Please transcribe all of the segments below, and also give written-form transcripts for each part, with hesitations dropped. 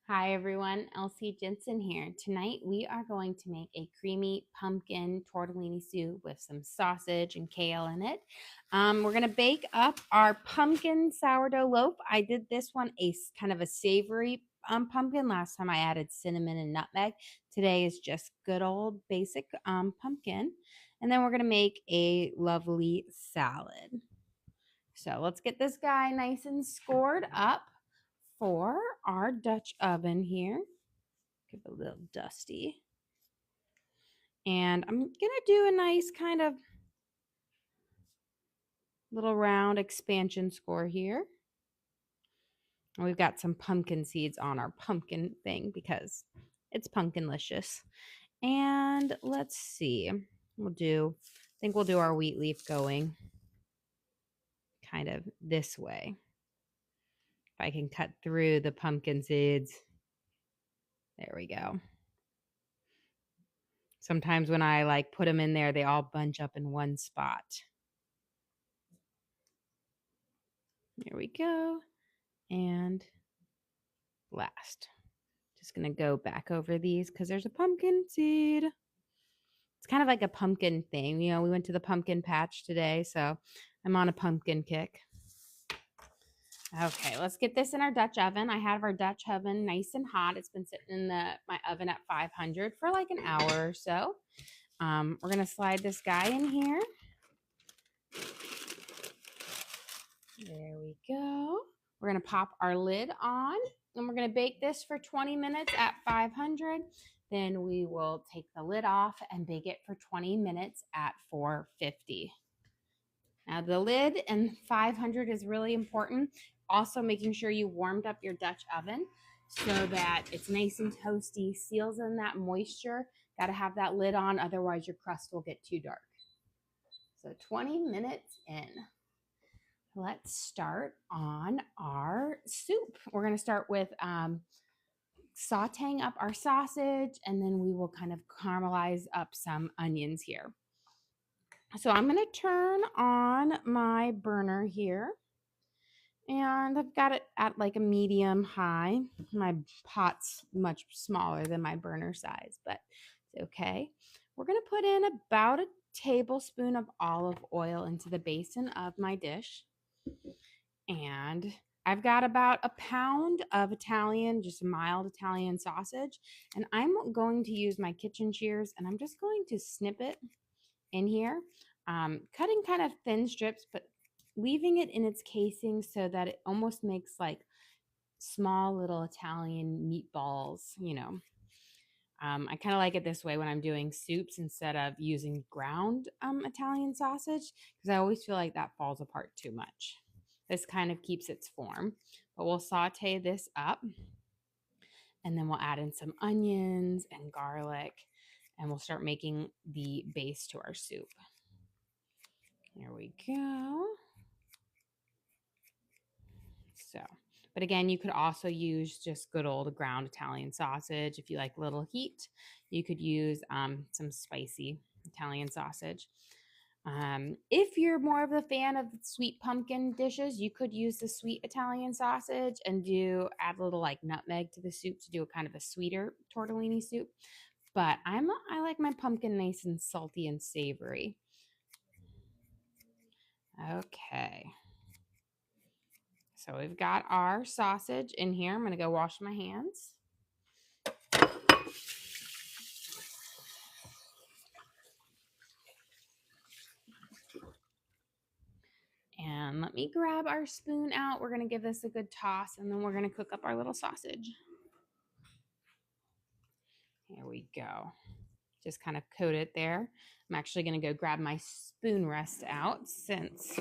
Hi everyone, Elsie Jensen here. Tonight we are going to make a creamy pumpkin tortellini soup with some sausage and kale in it. We're going to bake up our pumpkin sourdough loaf. I did this one kind of a savory pumpkin. Last time I added cinnamon and nutmeg. Today is just good old basic pumpkin. And then we're going to make a lovely salad. So let's get this guy nice and scored up for our Dutch oven here. Give it a little dusty. And I'm going to do a nice kind of little round expansion score here. And we've got some pumpkin seeds on our pumpkin thing because it's pumpkinlicious. And let's see. I think we'll do our wheat leaf going kind of this way. If I can cut through the pumpkin seeds. There we go. Sometimes when I put them in there, they all bunch up in one spot. There we go. And last, just going to go back over these because there's a pumpkin seed. It's kind of like a pumpkin thing. You know, we went to the pumpkin patch today, so I'm on a pumpkin kick. Okay, let's get this in our Dutch oven. I have our Dutch oven nice and hot. It's been sitting in my oven at 500 for like an hour or so. We're going to slide this guy in here. There we go. We're going to pop our lid on, and we're going to bake this for 20 minutes at 500. Then we will take the lid off and bake it for 20 minutes at 450. Now the lid and 500 is really important. Also making sure you warmed up your Dutch oven so that it's nice and toasty, seals in that moisture. Got to have that lid on, otherwise your crust will get too dark. So 20 minutes in. Let's start on our soup. We're going to start with sauteing up our sausage, and then we will kind of caramelize up some onions here. So I'm going to turn on my burner here, and I've got it at like a medium high. My pot's much smaller than my burner size, but it's okay. We're going to put in about a tablespoon of olive oil into the basin of my dish. And I've got about a pound of Italian, just mild Italian sausage. And I'm going to use my kitchen shears, and I'm just going to snip it in here, cutting kind of thin strips, but leaving it in its casing so that it almost makes like small little Italian meatballs, you know. I kind of like it this way when I'm doing soups instead of using ground Italian sausage, because I always feel like that falls apart too much. This kind of keeps its form, but we'll saute this up, and then we'll add in some onions and garlic, and we'll start making the base to our soup. There we go. So, but again, you could also use just good old ground Italian sausage. If you like little heat, you could use some spicy Italian sausage. If you're more of a fan of sweet pumpkin dishes, you could use the sweet Italian sausage and add a little like nutmeg to the soup to do a kind of a sweeter tortellini soup. But I like my pumpkin nice and salty and savory. Okay. So we've got our sausage in here. I'm going to go wash my hands. And let me grab our spoon out. We're going to give this a good toss, and then we're going to cook up our little sausage. Here we go. Just kind of coat it there. I'm actually going to go grab my spoon rest out since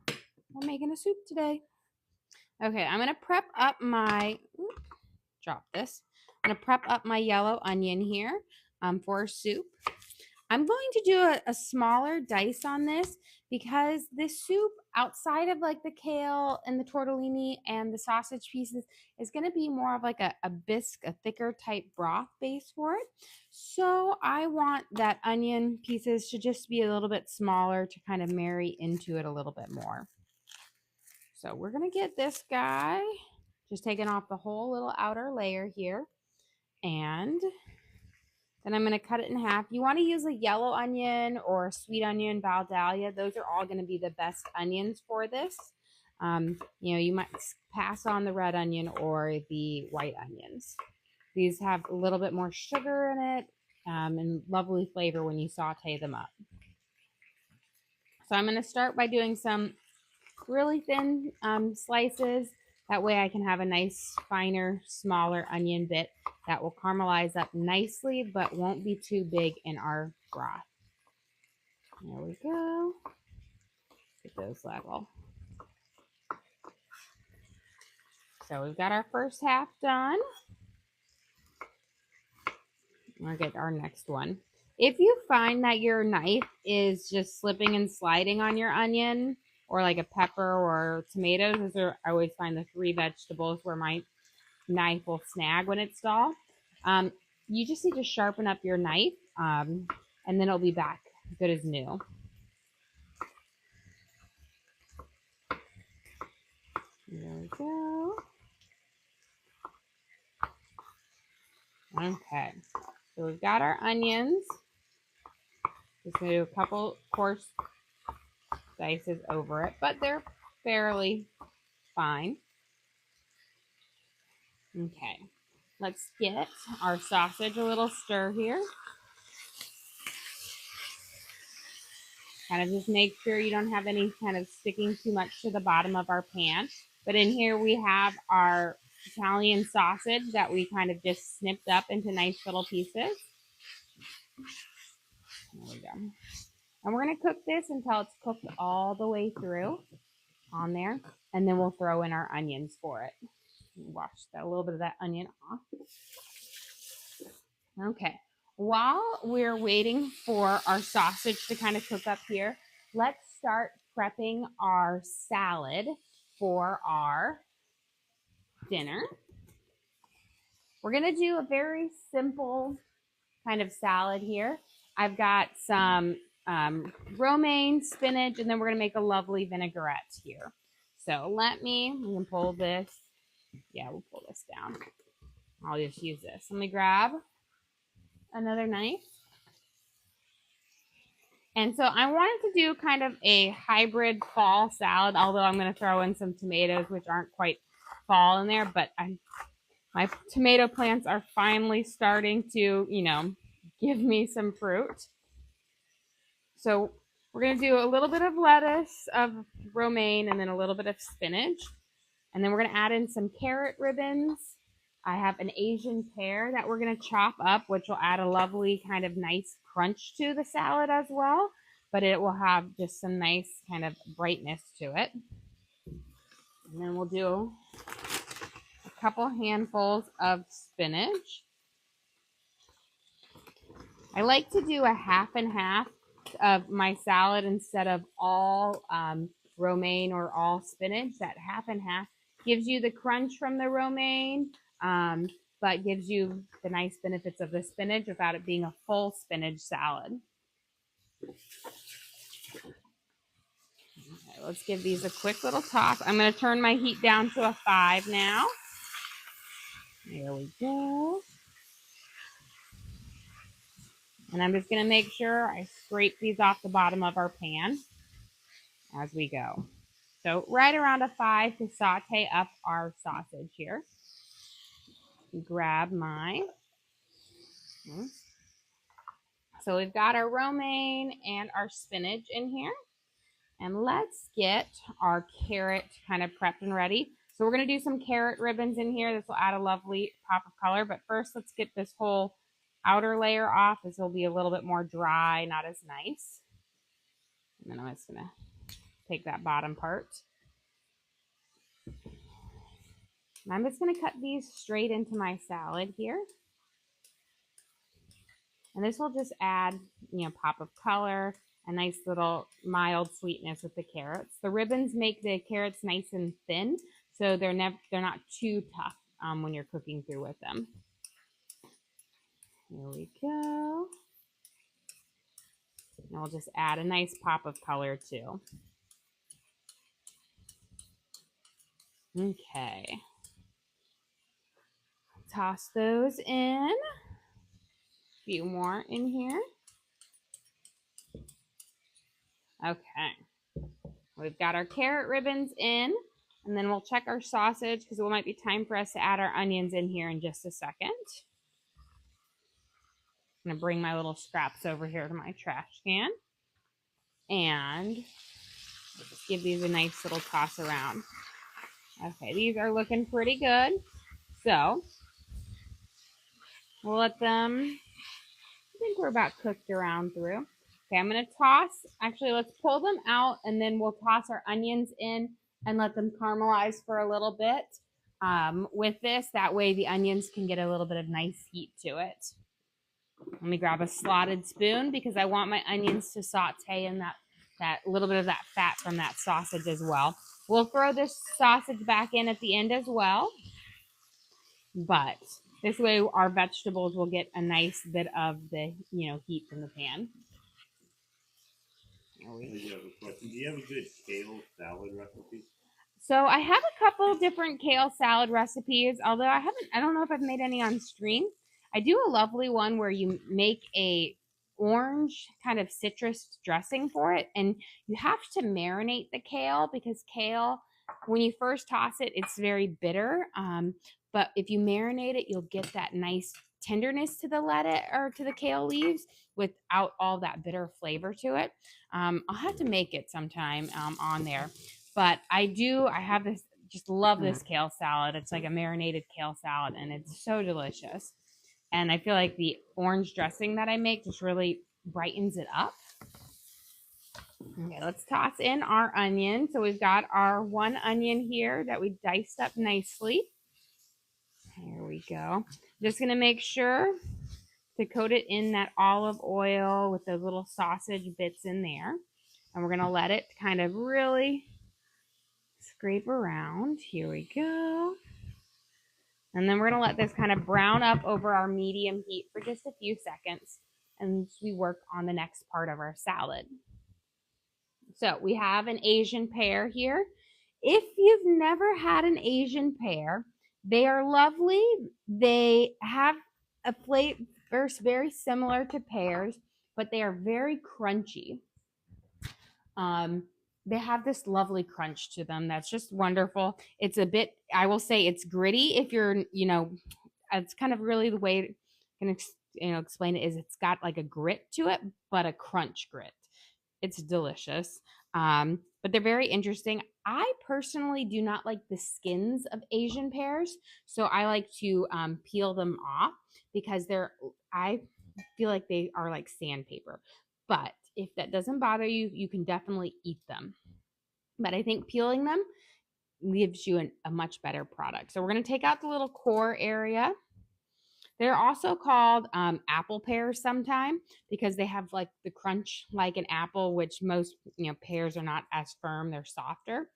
we're making a soup today. Okay, I'm going to prep up my, drop this. I'm going to prep up my yellow onion here for soup. I'm going to do a smaller dice on this because this soup, outside of like the kale and the tortellini and the sausage pieces, is going to be more of like a bisque, a thicker type broth base for it. So I want that onion pieces to just be a little bit smaller to kind of marry into it a little bit more. So we're going to get this guy Just taking off the whole little outer layer here. And then I'm going to cut it in half. You want to use a yellow onion or a sweet onion, Valdalia. Those are all going to be the best onions for this. You might pass on the red onion or the white onions. These have a little bit more sugar in it and lovely flavor when you saute them up. So I'm going to start by doing some really thin slices. That way I can have a nice, finer, smaller onion bit that will caramelize up nicely, but won't be too big in our broth. There we go. Get those level. So we've got our first half done. We'll get our next one. If you find that your knife is just slipping and sliding on your onion, or like a pepper or tomatoes, those are, I always find the 3 vegetables where my knife will snag when it's dull. You just need to sharpen up your knife, and then it'll be back good as new. There we go. Okay, so we've got our onions. Just going to do a couple coarse slices over it, but they're fairly fine. Okay, let's get our sausage a little stir here. Kind of just make sure you don't have any kind of sticking too much to the bottom of our pan. But in here we have our Italian sausage that we kind of just snipped up into nice little pieces. There we go. And we're going to cook this until it's cooked all the way through on there. And then we'll throw in our onions for it. Wash a little bit of that onion off. Okay. While we're waiting for our sausage to kind of cook up here, let's start prepping our salad for our dinner. We're going to do a very simple kind of salad here. I've got some romaine, spinach, and then we're going to make a lovely vinaigrette here. So we can pull this. Yeah, we'll pull this down. I'll just use this. Let me grab another knife. And so I wanted to do kind of a hybrid fall salad, although I'm going to throw in some tomatoes, which aren't quite fall in there, but my tomato plants are finally starting to, give me some fruit. So we're going to do a little bit of lettuce, of romaine, and then a little bit of spinach. And then we're going to add in some carrot ribbons. I have an Asian pear that we're going to chop up, which will add a lovely kind of nice crunch to the salad as well. But it will have just some nice kind of brightness to it. And then we'll do a couple handfuls of spinach. I like to do a half and half of my salad instead of all romaine or all spinach. That half and half gives you the crunch from the romaine, but gives you the nice benefits of the spinach without it being a full spinach salad. Okay, let's give these a quick little toss. I'm going to turn my heat down to a 5 now. There we go. And I'm just going to make sure I scrape these off the bottom of our pan as we go. So right around a 5 to saute up our sausage here. Grab mine. So we've got our romaine and our spinach in here. And let's get our carrot kind of prepped and ready. So we're going to do some carrot ribbons in here. This will add a lovely pop of color. But first, let's get this whole outer layer off. This will be a little bit more dry, not as nice. And then I'm just going to take that bottom part. And I'm just going to cut these straight into my salad here. And this will just add, pop of color, a nice little mild sweetness with the carrots. The ribbons make the carrots nice and thin, so they're not too tough when you're cooking through with them. Here we go. And we'll just add a nice pop of color too. Okay. toss those in. A few more in here. Okay. We've got our carrot ribbons in, and then we'll check our sausage because it might be time for us to add our onions in here in just a second. I'm going to bring my little scraps over here to my trash can and just give these a nice little toss around. Okay, these are looking pretty good. So we'll let them, I think we're about cooked around through. Okay, I'm going to toss, actually let's pull them out and then we'll toss our onions in and let them caramelize for a little bit with this. That way the onions can get a little bit of nice heat to it. Let me grab a slotted spoon because I want my onions to saute in that little bit of that fat from that sausage as well. We'll throw this sausage back in at the end as well. But this way our vegetables will get a nice bit of the, heat from the pan. I have a question. Do you have a good kale salad recipe? So I have a couple different kale salad recipes, although I don't know if I've made any on stream. I do a lovely one where you make a orange kind of citrus dressing for it, and you have to marinate the kale because kale, when you first toss it, it's very bitter. But if you marinate it, you'll get that nice tenderness to the lettuce or to the kale leaves without all that bitter flavor to it. I'll have to make it sometime on there. But I have this, just love this kale salad. It's like a marinated kale salad, and it's so delicious. And I feel like the orange dressing that I make just really brightens it up. Okay, let's toss in our onion. So we've got our one onion here that we diced up nicely. Here we go. Just going to make sure to coat it in that olive oil with those little sausage bits in there. And we're going to let it kind of really scrape around. Here we go. And then we're going to let this kind of brown up over our medium heat for just a few seconds and we work on the next part of our salad. So we have an Asian pear here. If you've never had an Asian pear, they are lovely. They have a flavor very similar to pears, but they are very crunchy. They have this lovely crunch to them that's just wonderful. It's a bit, I will say it's gritty if you're, it's kind of really the way I can explain it is it's got like a grit to it, but a crunch grit. It's delicious. But they're very interesting. I personally do not like the skins of Asian pears, so I like to peel them off because I feel like they are like sandpaper. But if that doesn't bother you, you can definitely eat them. But I think peeling them gives you a much better product. So we're going to take out the little core area. They're also called apple pears sometime because they have like the crunch like an apple, which most pears are not as firm. They're softer,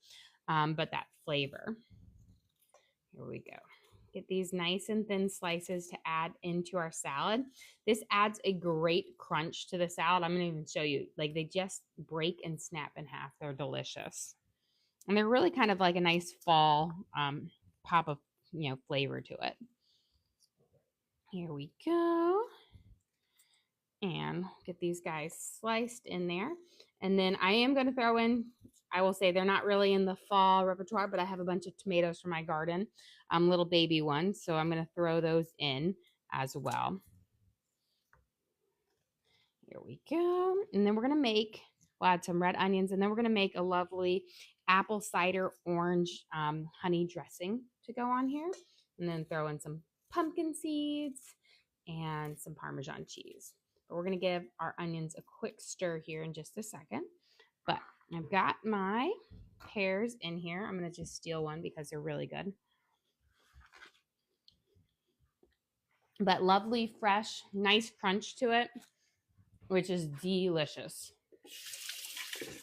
but that flavor. Here we go. Get these nice and thin slices to add into our salad. This adds a great crunch to the salad. I'm going to even show you. Like they just break and snap in half. They're delicious. And they're really kind of like a nice fall pop of flavor to it. Here we go. And get these guys sliced in there. And then I am going to throw in, I will say they're not really in the fall repertoire, but I have a bunch of tomatoes from my garden, little baby ones. So I'm going to throw those in as well. Here we go. And then we're going to we'll add some red onions, and then we're going to make a lovely apple cider orange honey dressing to go on here. And then throw in some pumpkin seeds and some Parmesan cheese. But we're going to give our onions a quick stir here in just a second. But I've got my pears in here. I'm going to just steal one because they're really good. But lovely, fresh, nice crunch to it, which is delicious.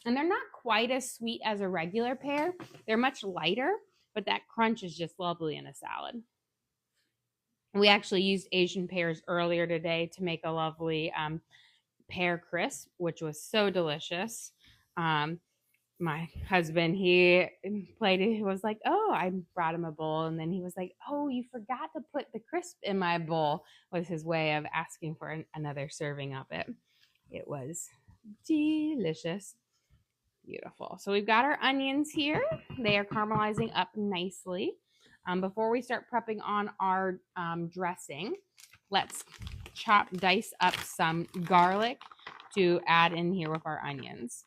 And they're not quite as sweet as a regular pear. They're much lighter, but that crunch is just lovely in a salad. We actually used Asian pears earlier today to make a lovely pear crisp, which was so delicious. My husband, he was like, oh, I brought him a bowl. And then he was like, oh, you forgot to put the crisp in my bowl was his way of asking for another serving of it. It was delicious. Beautiful. So we've got our onions here. They are caramelizing up nicely. Before we start prepping on our dressing, let's dice up some garlic to add in here with our onions.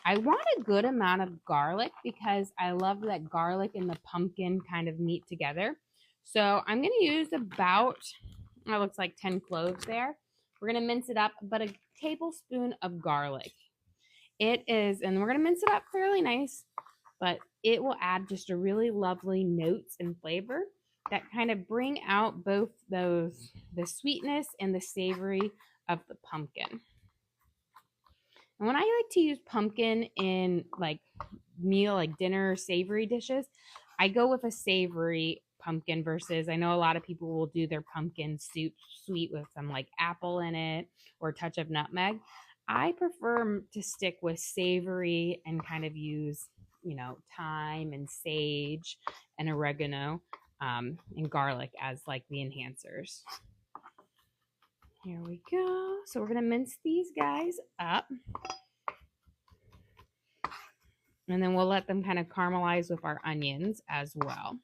I want a good amount of garlic because I love that garlic and the pumpkin kind of meet together. So I'm going to use about, it looks like 10 cloves there. We're going to mince it up, but a tablespoon of garlic. It is, and we're going to mince it up fairly nice, but it will add just a really lovely notes and flavor that kind of bring out both the sweetness and the savory of the pumpkin. And when I like to use pumpkin in like dinner savory dishes, I go with a savory pumpkin versus I know a lot of people will do their pumpkin soup sweet with some like apple in it or a touch of nutmeg. I prefer to stick with savory and kind of use, thyme and sage and oregano and garlic as like the enhancers. Here we go. So we're going to mince these guys up. And then we'll let them kind of caramelize with our onions as well.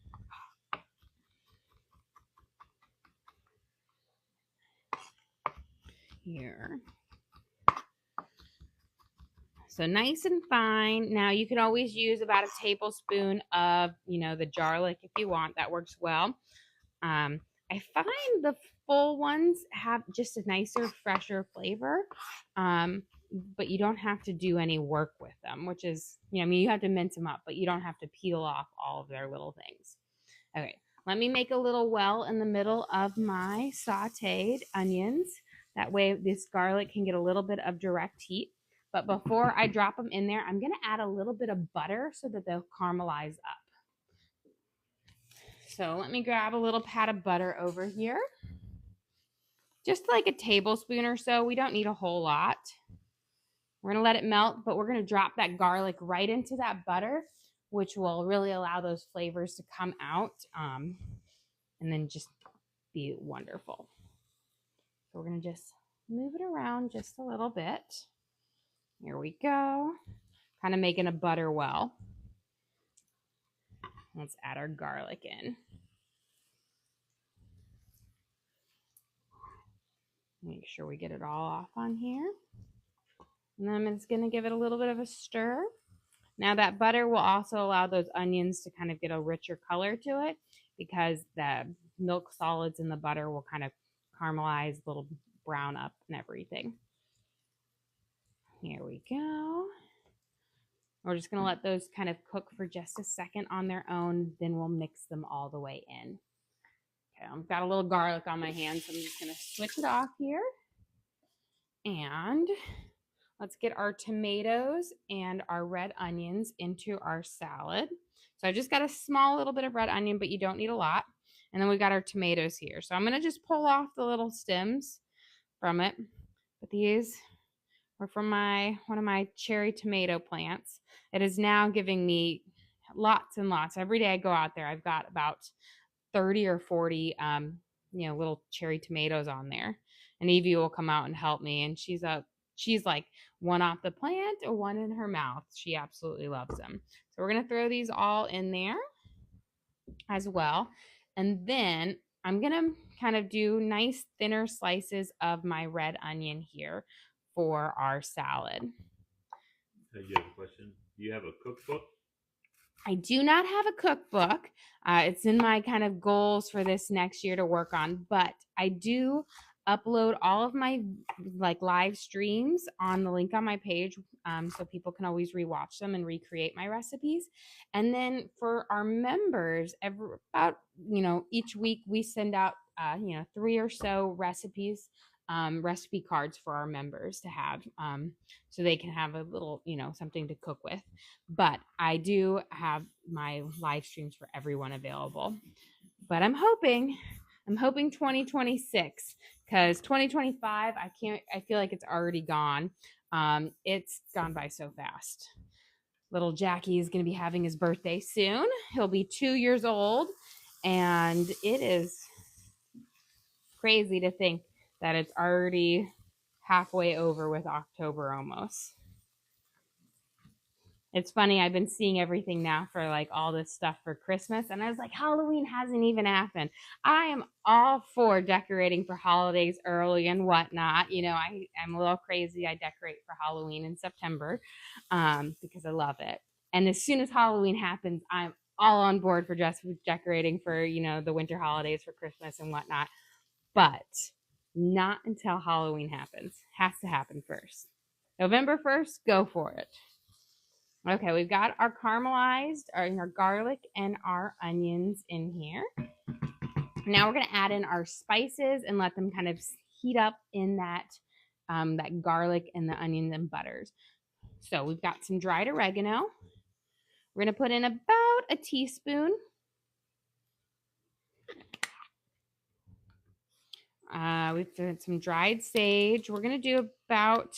Here. So nice and fine. Now you can always use about a tablespoon of, the garlic if you want. That works well. I find the full ones have just a nicer, fresher flavor. But you don't have to do any work with them, which is, you have to mince them up, but you don't have to peel off all of their little things. Okay, let me make a little well in the middle of my sauteed onions. That way this garlic can get a little bit of direct heat. But before I drop them in there, I'm going to add a little bit of butter so that they'll caramelize up. So let me grab a little pat of butter over here. Just like a tablespoon or so. We don't need a whole lot. We're going to let it melt, but we're going to drop that garlic right into that butter, which will really allow those flavors to come out and then just be wonderful. So we're going to just move it around just a little bit. Here we go. Kind of making a butter well. Let's add our garlic in. Make sure we get it all off on here. And then I'm just going to give it a little bit of a stir. Now that butter will also allow those onions to kind of get a richer color to it because the milk solids in the butter will kind of caramelize, a little brown up and everything. Here we go. We're just going to let those kind of cook for just a second on their own. Then we'll mix them all the way in. Okay, I've got a little garlic on my hand, so I'm just going to switch it off here. And let's get our tomatoes and our red onions into our salad. So I've just got a small little bit of red onion, but you don't need a lot. And then we got our tomatoes here. So I'm going to just pull off the little stems from it. But these were from one of my cherry tomato plants. It is now giving me lots and lots. Every day I go out there, I've got about 30 or 40, little cherry tomatoes on there. And Evie will come out and help me. And she's like one off the plant or one in her mouth. She absolutely loves them. So we're going to throw these all in there as well. And then I'm going to kind of do nice thinner slices of my red onion here for our salad. Hey, you have a question? Do you have a cookbook? I do not have a cookbook. It's in my kind of goals for this next year to work on, but I do upload all of my live streams on the link on my page, so people can always rewatch them and recreate my recipes. And then for our members, each week we send out 3 or so recipes, recipe cards for our members to have, so they can have a little something to cook with. But I do have my live streams for everyone available. But I'm hoping 2026, because 2025, I feel like it's already gone. It's gone by so fast. Little Jackie is going to be having his birthday soon. He'll be 2 years old, and it is crazy to think that it's already halfway over with October almost. It's funny, I've been seeing everything now for like all this stuff for Christmas, and I was like, Halloween hasn't even happened. I am all for decorating for holidays early and whatnot. You know, I'm a little crazy. I decorate for Halloween in September because I love it. And as soon as Halloween happens, I'm all on board for just decorating for, you know, the winter holidays for Christmas and whatnot. But not until Halloween happens. Has to happen first. November 1st, go for it. Okay, we've got our caramelized, our garlic and our onions in here. Now we're going to add in our spices and let them kind of heat up in that, that garlic and the onions and butters. So we've got some dried oregano. We're going to put in about a teaspoon. We've done some dried sage. We're going to do about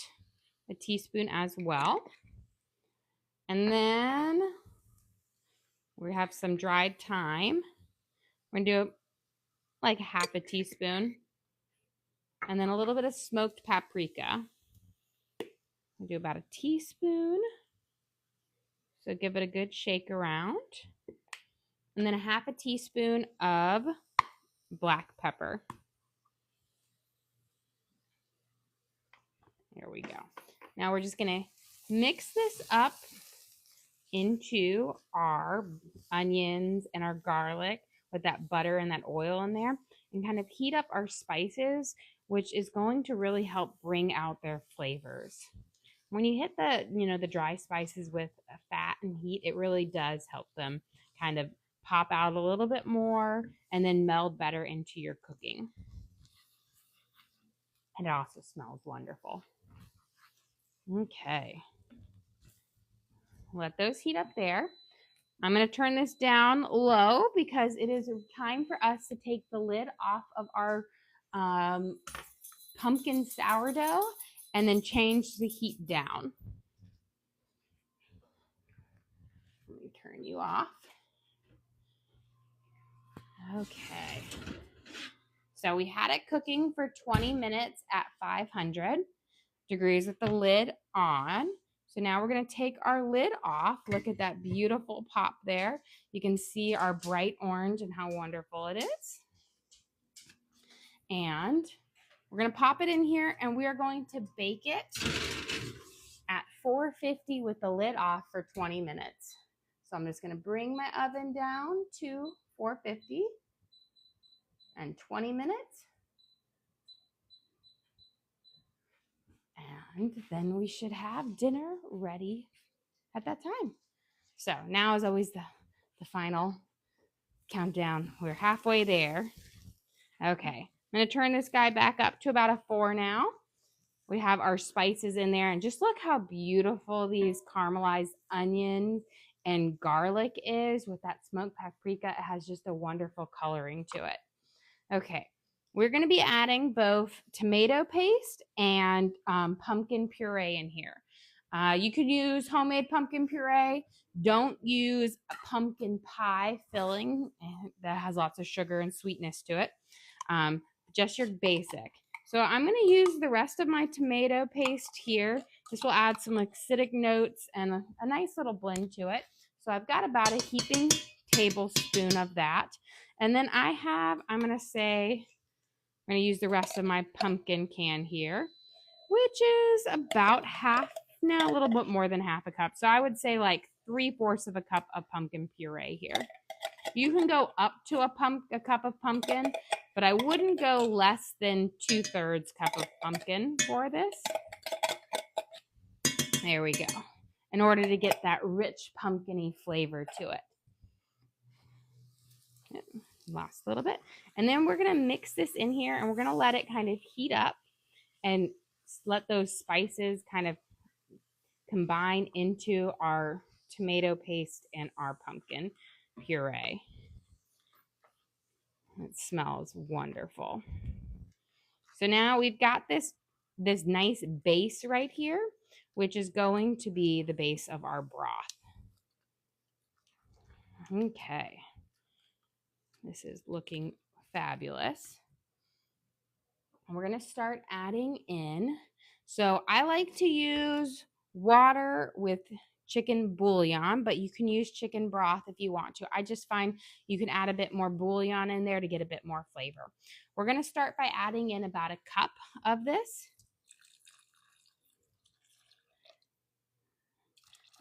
a teaspoon as well. And then we have some dried thyme. We're going to do like half a teaspoon. And then a little bit of smoked paprika. We'll do about a teaspoon. So give it a good shake around. And then a half a teaspoon of black pepper. There we go. Now we're just going to mix this up into our onions and our garlic with that butter and that oil in there, and kind of heat up our spices, which is going to really help bring out their flavors. When you hit the, you know, the dry spices with fat and heat, it really does help them kind of pop out a little bit more and then meld better into your cooking. And it also smells wonderful. Okay. Let those heat up there. I'm going to turn this down low because it is time for us to take the lid off of our pumpkin sourdough and then change the heat down. Let me turn you off. Okay. So we had it cooking for 20 minutes at 500 degrees with the lid on. So now we're going to take our lid off. Look at that beautiful pop there. You can see our bright orange and how wonderful it is. And we're going to pop it in here and we are going to bake it at 450 with the lid off for 20 minutes. So I'm just going to bring my oven down to 450 and 20 minutes. And then we should have dinner ready at that time. So now is always the final countdown. We're halfway there. Okay, I'm going to turn this guy back up to about a 4 now. We have our spices in there, and just look how beautiful these caramelized onions and garlic is with that smoked paprika. It has just a wonderful coloring to it. Okay, we're going to be adding both tomato paste and pumpkin puree in here. You could use homemade pumpkin puree. Don't use a pumpkin pie filling that has lots of sugar and sweetness to it. Just your basic. So I'm going to use the rest of my tomato paste here. This will add some acidic notes and a nice little blend to it. So I've got about a heaping tablespoon of that. And then I'm going to use the rest of my pumpkin can here, which is about a little bit more than half a cup. So I would say like 3/4 of a cup of pumpkin puree here. You can go up to a cup of pumpkin, but I wouldn't go less than 2/3 cup of pumpkin for this. There we go. In order to get that rich pumpkin-y flavor to it. Lost a little bit. And then we're going to mix this in here and we're going to let it kind of heat up and let those spices kind of combine into our tomato paste and our pumpkin puree. It smells wonderful. So now we've got this nice base right here, which is going to be the base of our broth. Okay. This is looking fabulous. And we're going to start adding in. So I like to use water with chicken bouillon, but you can use chicken broth if you want to. I just find you can add a bit more bouillon in there to get a bit more flavor. We're going to start by adding in about a cup of this.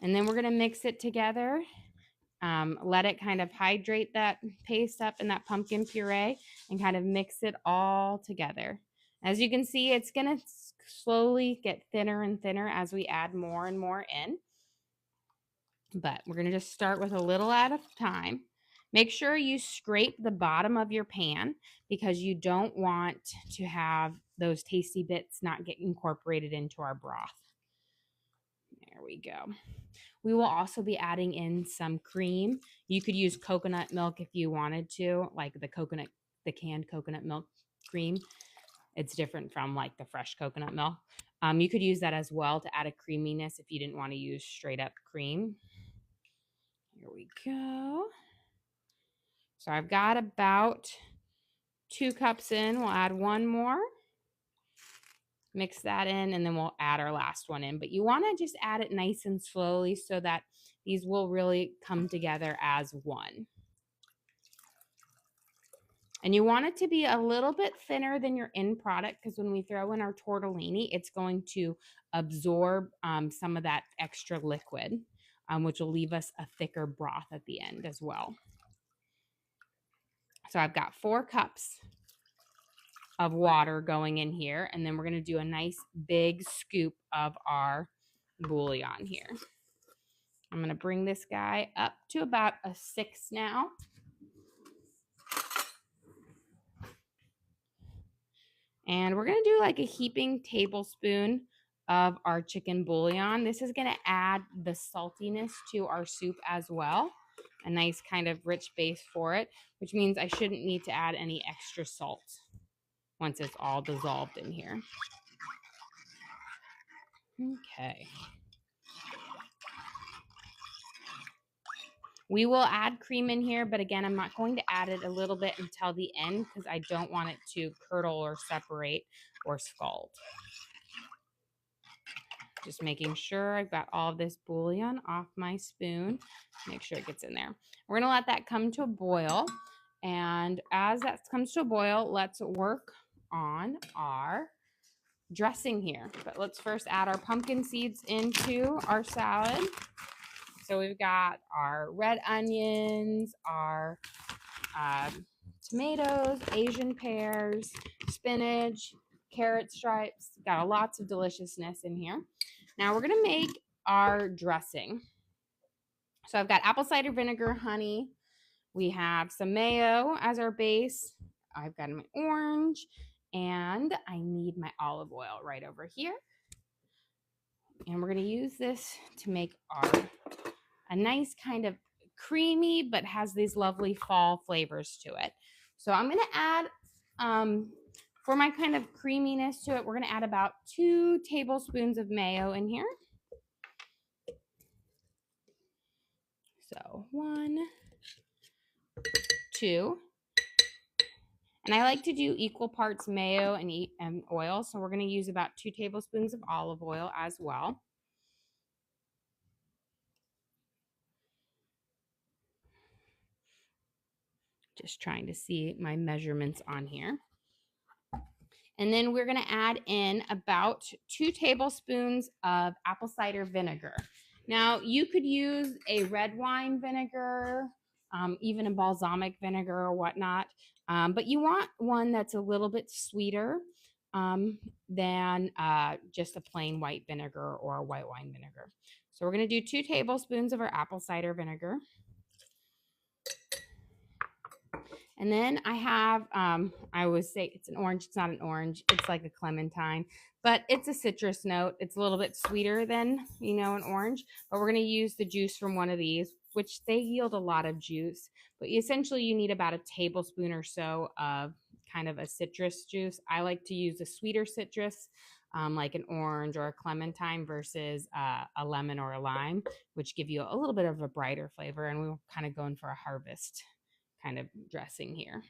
And then we're going to mix it together. Let it kind of hydrate that paste up in that pumpkin puree and kind of mix it all together. As you can see, it's going to slowly get thinner and thinner as we add more and more in. But we're going to just start with a little at a time. Make sure you scrape the bottom of your pan because you don't want to have those tasty bits not get incorporated into our broth. There we go. We will also be adding in some cream. You could use coconut milk if you wanted to, like the canned coconut milk cream. It's different from like the fresh coconut milk. You could use that as well to add a creaminess if you didn't want to use straight up cream. Here we go. So I've got about 2 cups in. We'll add one more. Mix that in, and then we'll add our last one in. But you want to just add it nice and slowly so that these will really come together as one. And you want it to be a little bit thinner than your end product because when we throw in our tortellini, it's going to absorb some of that extra liquid, which will leave us a thicker broth at the end as well. So I've got 4 cups of water going in here, and then we're going to do a nice big scoop of our bouillon here. I'm going to bring this guy up to about a 6 now. And we're going to do like a heaping tablespoon of our chicken bouillon. This is going to add the saltiness to our soup as well. A nice kind of rich base for it, which means I shouldn't need to add any extra salt once it's all dissolved in here. Okay. We will add cream in here, but again, I'm not going to add it a little bit until the end because I don't want it to curdle or separate or scald. Just making sure I've got all of this bouillon off my spoon. Make sure it gets in there. We're going to let that come to a boil. And as that comes to a boil, let's work on our dressing here. But let's first add our pumpkin seeds into our salad. So we've got our red onions, our tomatoes, Asian pears, spinach, carrot stripes. Got lots of deliciousness in here. Now we're going to make our dressing. So I've got apple cider vinegar, honey. We have some mayo as our base. I've got my orange, and I need my olive oil right over here. And we're going to use this to make a nice kind of creamy, but has these lovely fall flavors to it. So I'm going to add, for my kind of creaminess to it, we're going to add about 2 tablespoons of mayo in here. So 1, 2. And I like to do equal parts mayo and oil. So we're going to use about 2 tablespoons of olive oil as well. Just trying to see my measurements on here. And then we're going to add in about 2 tablespoons of apple cider vinegar. Now, you could use a red wine vinegar, even a balsamic vinegar or whatnot, but you want one that's a little bit sweeter than just a plain white vinegar or a white wine vinegar. So we're going to do 2 tablespoons of our apple cider vinegar. And then I have, I always say it's an orange. It's not an orange. It's like a clementine, but it's a citrus note. It's a little bit sweeter than, an orange, but we're going to use the juice from one of these, which they yield a lot of juice, but essentially you need about a tablespoon or so of kind of a citrus juice. I like to use a sweeter citrus, like an orange or a clementine versus a lemon or a lime, which give you a little bit of a brighter flavor. And we were kind of going for a harvest kind of dressing here.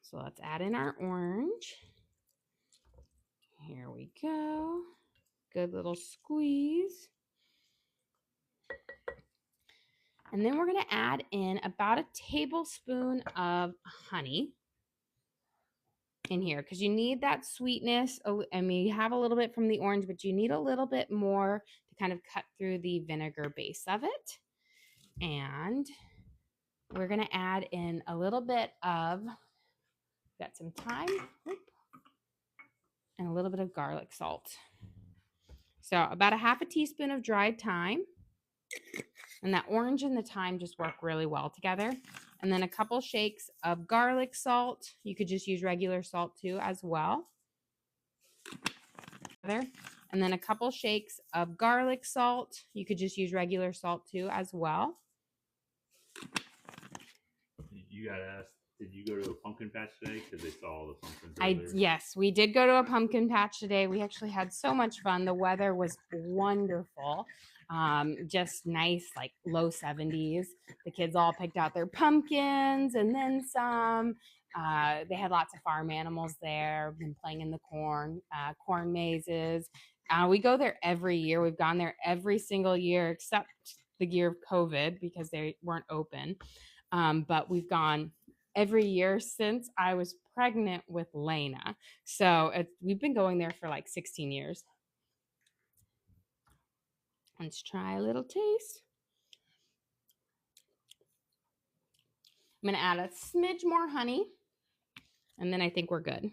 So let's add in our orange. Here we go. Good little squeeze. And then we're going to add in about a tablespoon of honey in here because you need that sweetness. I mean, you have a little bit from the orange, but you need a little bit more to kind of cut through the vinegar base of it. And we're going to add in a little bit of, got some thyme, and a little bit of garlic salt. So about a half a teaspoon of dried thyme. And that orange and the thyme just work really well together. And then a couple shakes of garlic salt. You could just use regular salt too as well. And then a couple shakes of garlic salt. You could just use regular salt too as well. You gotta ask, did you go to a pumpkin patch today? Because they saw all the pumpkins. Yes, we did go to a pumpkin patch today. We actually had so much fun. The weather was wonderful. Just nice, like low 70s. The kids all picked out their pumpkins and then some. They had lots of farm animals there, been playing in the corn mazes. We go there every year. We've gone there every single year except the year of COVID because they weren't open. But we've gone every year since I was pregnant with Lena. So we've been going there for like 16 years. Let's try a little taste. I'm going to add a smidge more honey, and then I think we're good.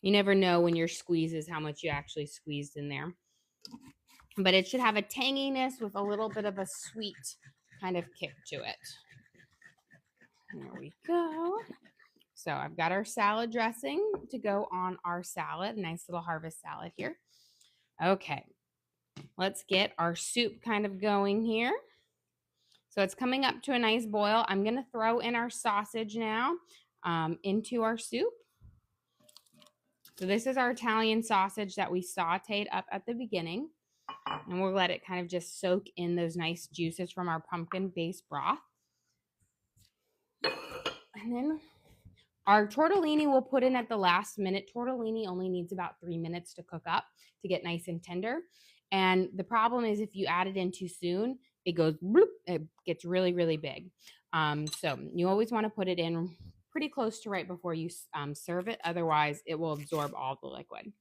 You never know when your squeezes how much you actually squeezed in there. But it should have a tanginess with a little bit of a sweet kind of kick to it. There we go. So I've got our salad dressing to go on our salad. Nice little harvest salad here. Okay, let's get our soup kind of going here. So it's coming up to a nice boil. I'm going to throw in our sausage now into our soup. So this is our Italian sausage that we sauteed up at the beginning. And we'll let it kind of just soak in those nice juices from our pumpkin-based broth. And then our tortellini we'll put in at the last minute. Tortellini only needs about 3 minutes to cook up to get nice and tender. And the problem is if you add it in too soon, it goes bloop, it gets really, really big. So you always want to put it in pretty close to right before you serve it. Otherwise, it will absorb all the liquid.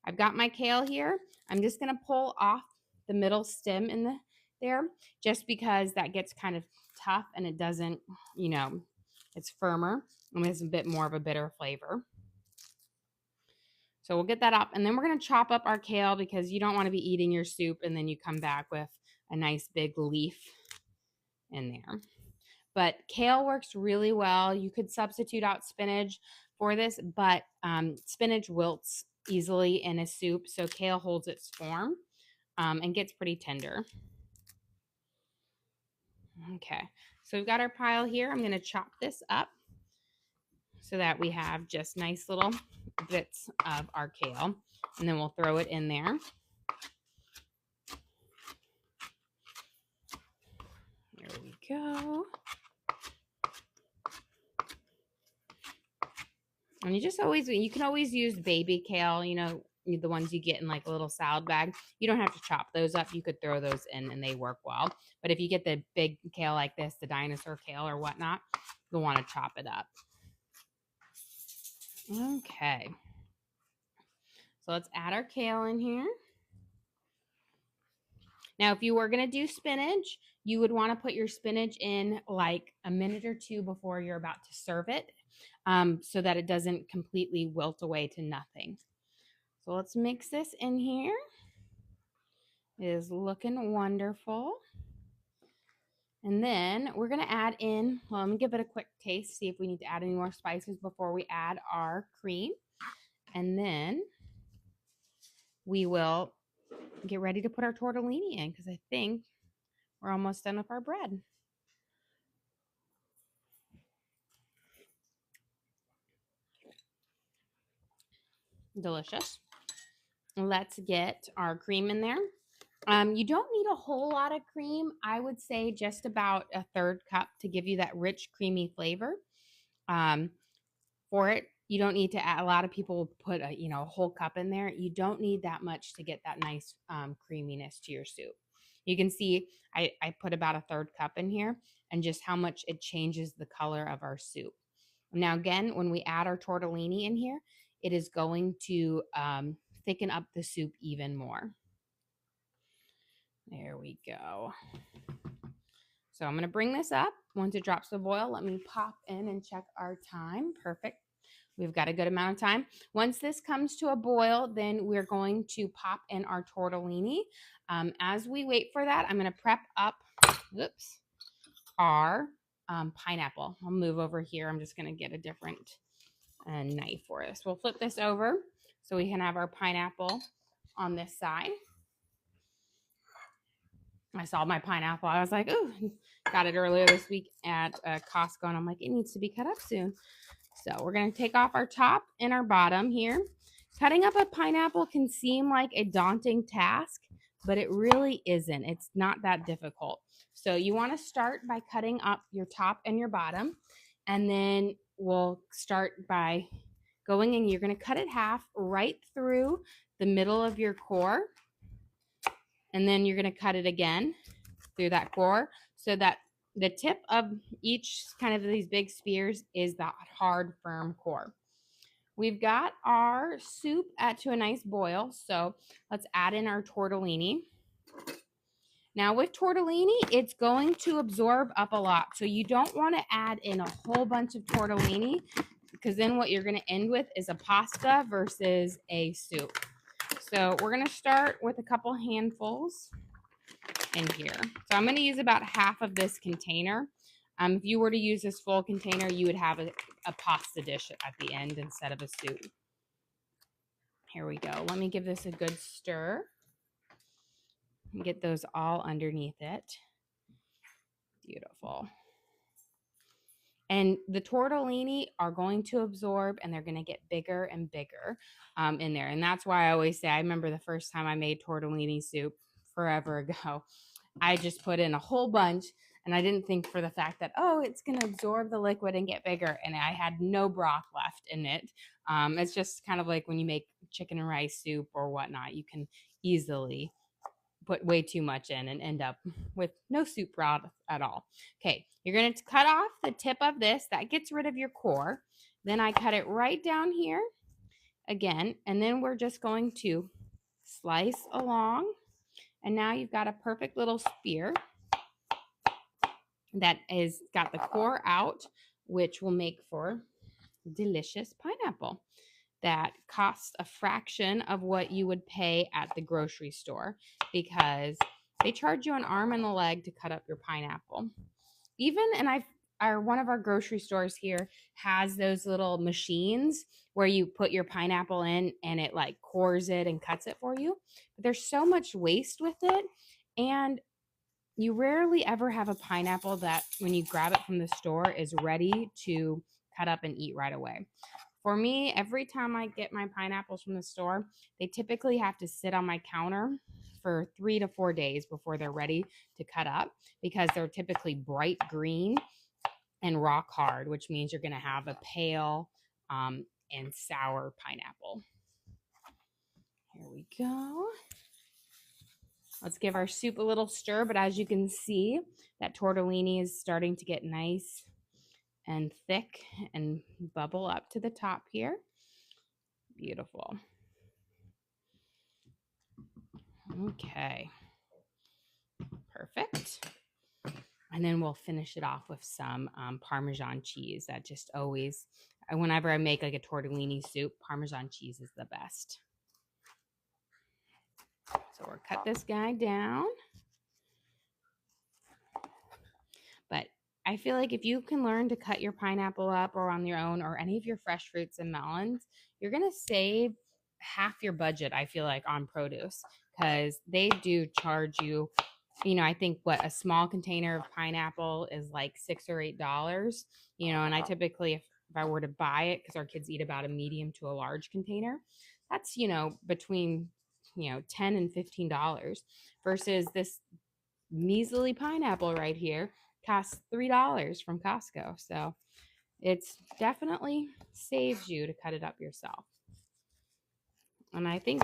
I've got my kale here. I'm just going to pull off the middle stem in there just because that gets kind of tough and it doesn't, it's firmer and has a bit more of a bitter flavor. So we'll get that up and then we're going to chop up our kale because you don't want to be eating your soup and then you come back with a nice big leaf in there. But kale works really well. You could substitute out spinach for this, but spinach wilts easily in a soup, so kale holds its form and gets pretty tender. Okay, so we've got our pile here. I'm going to chop this up so that we have just nice little bits of our kale, and then we'll throw it in there. There we go. And you can always use baby kale, the ones you get in like a little salad bag. You don't have to chop those up. You could throw those in and they work well. But if you get the big kale like this, the dinosaur kale or whatnot, you'll want to chop it up. Okay. So let's add our kale in here. Now, if you were going to do spinach, you would want to put your spinach in like a minute or two before you're about to serve it so that it doesn't completely wilt away to nothing. So let's mix this in here. It is looking wonderful. And then we're going to add in, well, let me give it a quick taste, see if we need to add any more spices before we add our cream. And then we will get ready to put our tortellini in because I think we're almost done with our bread. Delicious. Let's get our cream in there. You don't need a whole lot of cream. I would say just about a 1/3 cup to give you that rich, creamy flavor. For it, You don't need to add, a lot of people put a, a whole cup in there. You don't need that much to get that nice creaminess to your soup. You can see I put about a third cup in here, and just how much it changes the color of our soup. Now, again, when we add our tortellini in here, it is going to thicken up the soup even more. There we go. So I'm going to bring this up. Once it drops the boil, let me pop in and check our time. Perfect. We've got a good amount of time. Once this comes to a boil, then we're going to pop in our tortellini. As we wait for that, I'm going to prep up our pineapple. I'll move over here. I'm just going to get a different knife for this. We'll flip this over so we can have our pineapple on this side. I saw my pineapple. I was like, ooh, got it earlier this week at Costco, and I'm like, it needs to be cut up soon. So we're going to take off our top and our bottom here. Cutting up a pineapple can seem like a daunting task, but it really isn't. It's not that difficult. So you want to start by cutting up your top and your bottom, and then we'll start by going and you're going to cut it half right through the middle of your core. And then you're going to cut it again through that core so that the tip of each kind of these big spears is that hard, firm core. We've got our soup to a nice boil, so let's add in our tortellini. Now with tortellini, it's going to absorb up a lot, so you don't want to add in a whole bunch of tortellini, because then what you're going to end with is a pasta versus a soup. So we're going to start with a couple handfuls in here. So I'm going to use about half of this container. If you were to use this full container, you would have a pasta dish at the end instead of a soup. Here we go. Let me give this a good stir and get those all underneath it. Beautiful. And the tortellini are going to absorb, and they're going to get bigger and bigger in there. And that's why I always say, I remember the first time I made tortellini soup forever ago, I just put in a whole bunch, and I didn't think for the fact that, oh, it's going to absorb the liquid and get bigger. And I had no broth left in it. It's just kind of like when you make chicken and rice soup or whatnot, you can easily put way too much in and end up with no soup broth at all. Okay, you're going to cut off the tip of this. That gets rid of your core. Then I cut it right down here again, and then we're just going to slice along. And now you've got a perfect little spear that is got the core out, which will make for delicious pineapple that costs a fraction of what you would pay at the grocery store, because they charge you an arm and a leg to cut up your pineapple. Even, and one of our grocery stores here has those little machines where you put your pineapple in and it like cores it and cuts it for you. But there's so much waste with it, and you rarely ever have a pineapple that when you grab it from the store is ready to cut up and eat right away. For me, every time I get my pineapples from the store, they typically have to sit on my counter for 3 to 4 days before they're ready to cut up, because they're typically bright green and rock hard, which means you're going to have a pale and sour pineapple. Here we go. Let's give our soup a little stir, but as you can see, that tortellini is starting to get nice and thick and bubble up to the top here. Beautiful. Okay. Perfect. And then we'll finish it off with some Parmesan cheese. That just always, whenever I make like a tortellini soup, Parmesan cheese is the best. So we'll cut this guy down. But I feel like if you can learn to cut your pineapple up or on your own, or any of your fresh fruits and melons, you're going to save half your budget, I feel like, on produce, because they do charge you, I think a small container of pineapple is like $6 or $8, and I typically, if I were to buy it, because our kids eat about a medium to a large container, that's, between, $10 and $15, versus this measly pineapple right here costs $3 from Costco. So It's definitely saves you to cut it up yourself. And I think,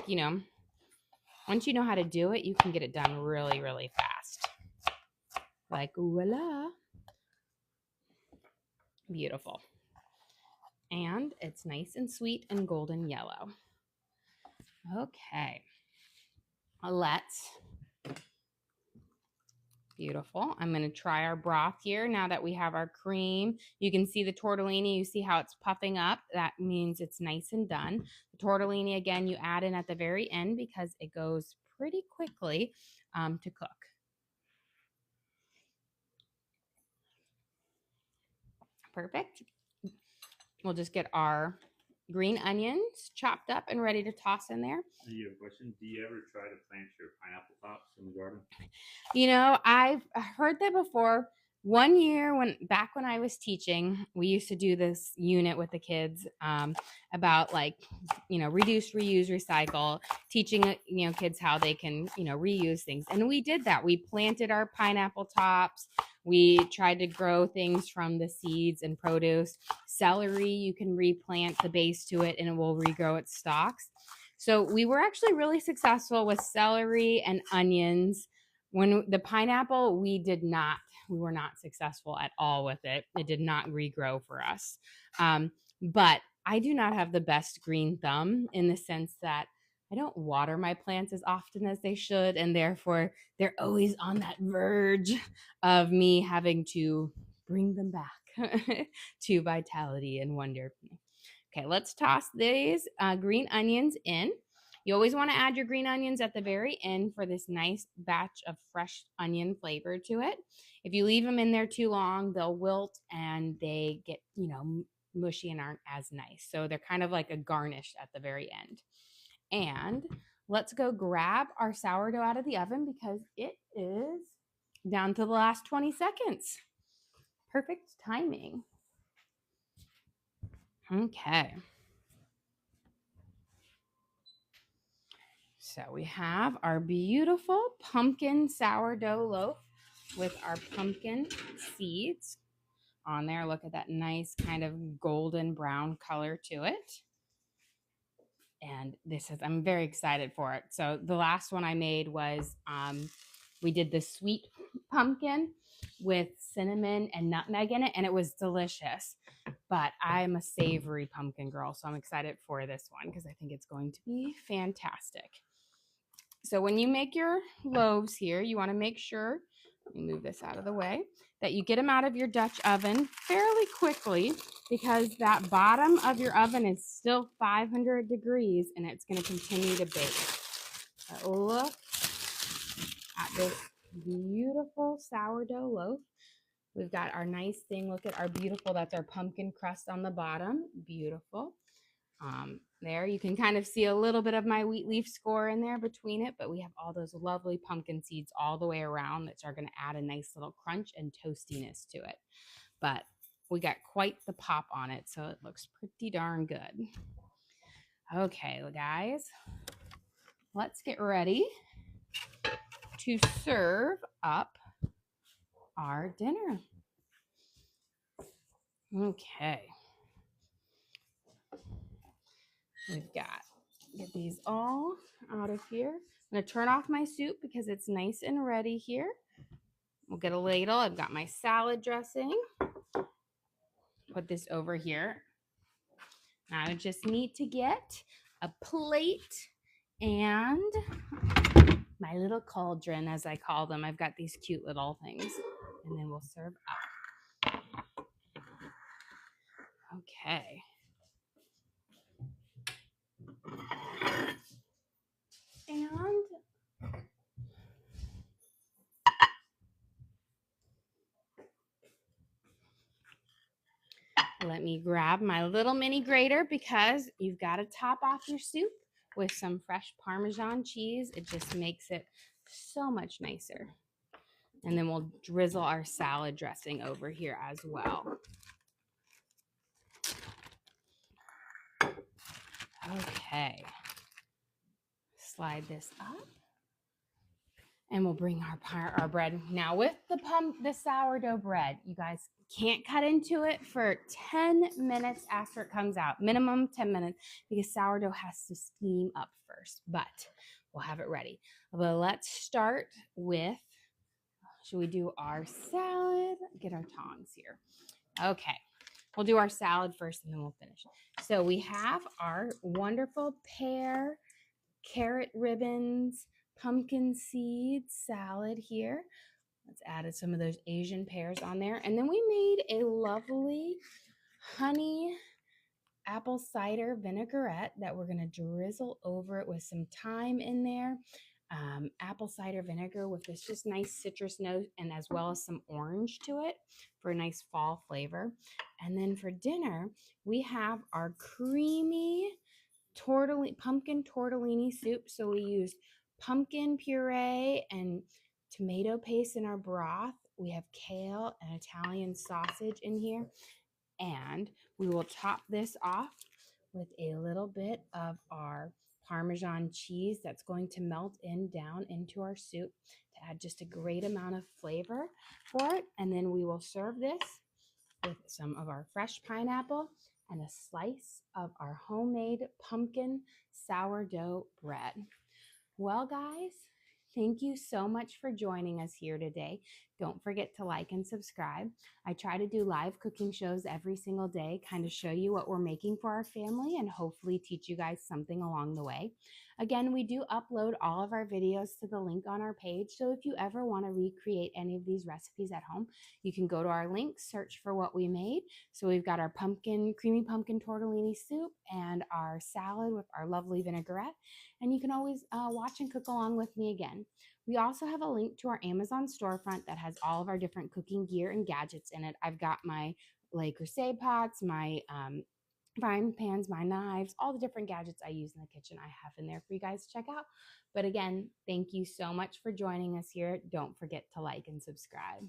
once you know how to do it, you can get it done really, really fast. Like, voila. Beautiful. And it's nice and sweet and golden yellow. Okay. Let's. Beautiful. I'm going to try our broth here now that we have our cream. You can see the tortellini. You see how it's puffing up. That means it's nice and done. The tortellini, again, you add in at the very end because it goes pretty quickly to cook. Perfect. We'll just get our green onions chopped up and ready to toss in there. You have a question? Do you ever try to plant your pineapple tops in the garden? I've heard that before. One year back when I was teaching, we used to do this unit with the kids about reduce, reuse, recycle, teaching kids how they can reuse things. And we did that. We planted our pineapple tops. We tried to grow things from the seeds and produce. Celery, you can replant the base to it and it will regrow its stalks. So we were actually really successful with celery and onions. When the pineapple, we were not successful at all with it. It did not regrow for us. But I do not have the best green thumb in the sense that I don't water my plants as often as they should. And therefore, they're always on that verge of me having to bring them back to vitality and wonder. Okay, let's toss these green onions in. You always want to add your green onions at the very end for this nice batch of fresh onion flavor to it. If you leave them in there too long, they'll wilt and they get, mushy and aren't as nice. So they're kind of like a garnish at the very end. And let's go grab our sourdough out of the oven because it is down to the last 20 seconds. Perfect timing. Okay. So we have our beautiful pumpkin sourdough loaf with our pumpkin seeds on there. Look at that nice kind of golden brown color to it. And I'm very excited for it. So the last one I made was, we did the sweet pumpkin with cinnamon and nutmeg in it, and it was delicious. But I'm a savory pumpkin girl, so I'm excited for this one because I think it's going to be fantastic. So when you make your loaves here, you want to make sure, let me move this out of the way, that you get them out of your Dutch oven fairly quickly because that bottom of your oven is still 500 degrees and it's going to continue to bake. But look at this beautiful sourdough loaf. We've got our nice thing. Look at our beautiful, that's our pumpkin crust on the bottom. Beautiful. There you can kind of see a little bit of my wheat leaf score in there between it, but we have all those lovely pumpkin seeds all the way around that are going to add a nice little crunch and toastiness to it. But we got quite the pop on it, so it looks pretty darn good. Okay, guys, let's get ready to serve up our dinner. Okay. We've got, get these all out of here. I'm going to turn off my soup because it's nice and ready here. We'll get a ladle. I've got my salad dressing. Put this over here. Now I just need to get a plate and my little cauldron, as I call them. I've got these cute little things. And then we'll serve up. Okay. And let me grab my little mini grater because you've got to top off your soup with some fresh Parmesan cheese. It just makes it so much nicer. And then we'll drizzle our salad dressing over here as well. Okay. Slide this up. And we'll bring our bread. Now with the sourdough bread, you guys can't cut into it for 10 minutes after it comes out. Minimum 10 minutes because sourdough has to steam up first, but we'll have it ready. But let's start with, should we do our salad? Get our tongs here. Okay. We'll do our salad first and then we'll finish. So we have our wonderful pear, carrot ribbons, pumpkin seed salad here. Let's add some of those Asian pears on there. And then we made a lovely honey apple cider vinaigrette that we're going to drizzle over it with some thyme in there. Apple cider vinegar with this just nice citrus note and as well as some orange to it for a nice fall flavor. And then for dinner, we have our creamy pumpkin tortellini soup. So we used pumpkin puree and tomato paste in our broth. We have kale and Italian sausage in here. And we will top this off with a little bit of our Parmesan cheese that's going to melt down into our soup to add just a great amount of flavor for it. And then we will serve this with some of our fresh pineapple and a slice of our homemade pumpkin sourdough bread. Well, guys, thank you so much for joining us here today. Don't forget to like and subscribe. I try to do live cooking shows every single day, kind of show you what we're making for our family and hopefully teach you guys something along the way. Again, we do upload all of our videos to the link on our page. So if you ever want to recreate any of these recipes at home, you can go to our link, search for what we made. So we've got our creamy pumpkin tortellini soup and our salad with our lovely vinaigrette. And you can always watch and cook along with me again. We also have a link to our Amazon storefront that has all of our different cooking gear and gadgets in it. I've got my Le Creuset pots, my frying pans, my knives, all the different gadgets I use in the kitchen I have in there for you guys to check out. But again, thank you so much for joining us here. Don't forget to like and subscribe.